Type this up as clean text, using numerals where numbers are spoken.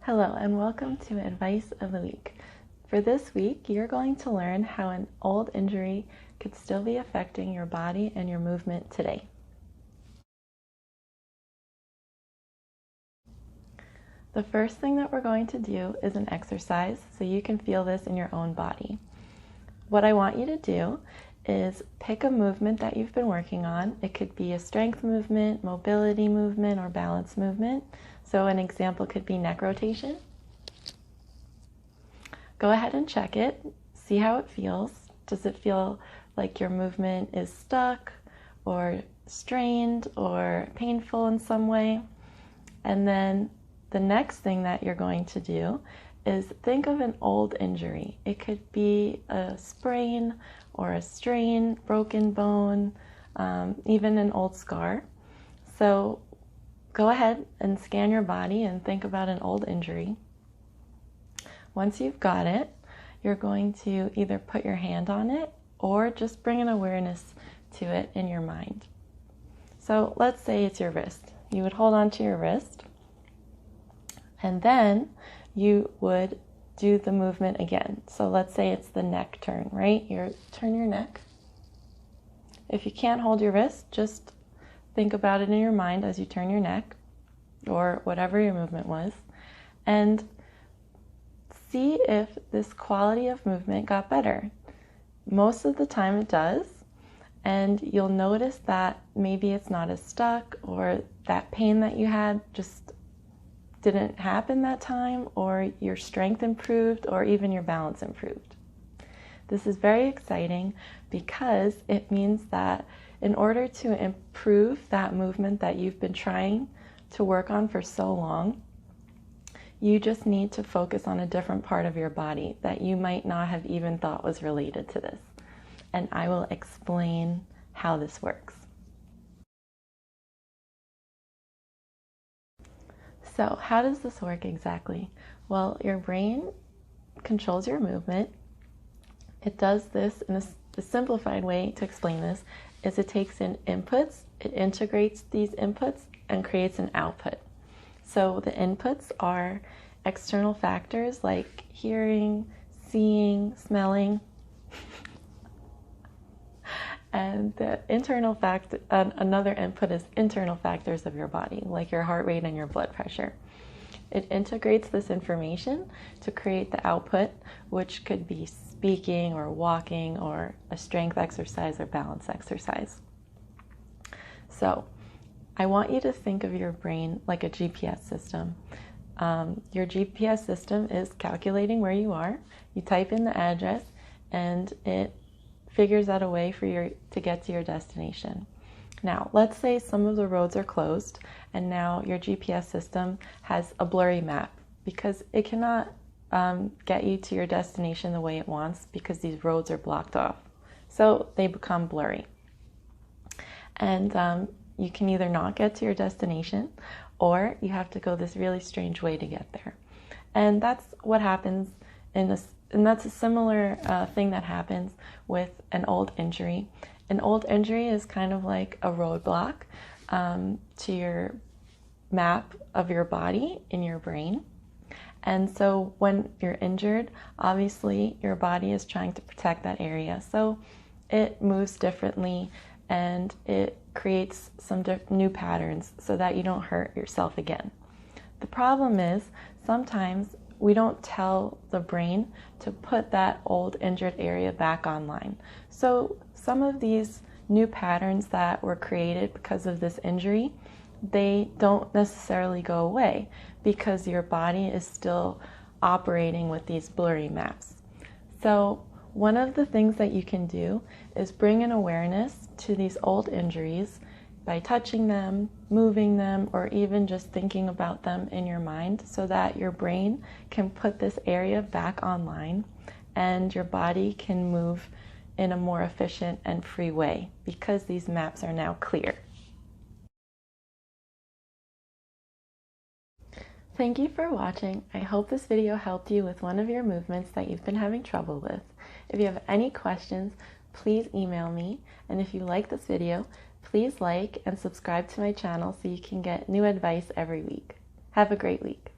Hello and welcome to Advice of the Week. For this week, you're going to learn how an old injury could still be affecting your body and your movement today. The first thing that we're going to do is an exercise so you can feel this in your own body. What I want you to do is pick a movement that you've been working on. It could be a strength movement, mobility movement, or balance movement. So an example could be neck rotation. Go ahead and check it, see how it feels. Does it feel like your movement is stuck or strained or painful in some way? And then the next thing that you're going to do is think of an old injury. It could be a sprain or a strain, broken bone, even an old scar. So go ahead and scan your body and think about an old injury. Once you've got it, you're going to either put your hand on it or just bring an awareness to it in your mind. So let's say it's your wrist. You would hold on to your wrist, and then you would do the movement again. So let's say it's the neck turn, right? Turn your neck. If you can't hold your wrist, just think about it in your mind as you turn your neck, or whatever your movement was, and see if this quality of movement got better. Most of the time it does, and you'll notice that maybe it's not as stuck, or that pain that you had just didn't happen that time, or your strength improved, or even your balance improved. This is very exciting because it means that in order to improve that movement that you've been trying to work on for so long, you just need to focus on a different part of your body that you might not have even thought was related to this. And I will explain how this works. So how does this work exactly? Well, your brain controls your movement. It does this in a simplified way to explain this is it takes in inputs, it integrates these inputs, and creates an output. So the inputs are external factors like hearing, seeing, smelling, and the internal factor, another input is internal factors of your body, like your heart rate and your blood pressure. It integrates this information to create the output, which could be speaking or walking or a strength exercise or balance exercise. So I want you to think of your brain like a GPS system. Your GPS system is calculating where you are. You type in the address and it figures out a way for you to get to your destination. Now, let's say some of the roads are closed and now your GPS system has a blurry map because it cannot get you to your destination the way it wants because these roads are blocked off. So they become blurry. And you can either not get to your destination or you have to go this really strange way to get there. And that's what happens and that's a similar thing that happens with an old injury. An old injury is kind of like a roadblock to your map of your body in your brain. And so when you're injured, obviously your body is trying to protect that area. So it moves differently and it creates some new patterns so that you don't hurt yourself again. The problem is sometimes we don't tell the brain to put that old injured area back online. So some of these new patterns that were created because of this injury, they don't necessarily go away because your body is still operating with these blurry maps. So one of the things that you can do is bring an awareness to these old injuries by touching them, moving them, or even just thinking about them in your mind so that your brain can put this area back online and your body can move in a more efficient and free way because these maps are now clear. Thank you for watching. I hope this video helped you with one of your movements that you've been having trouble with. If you have any questions, please email me. And if you like this video, please like and subscribe to my channel so you can get new advice every week. Have a great week.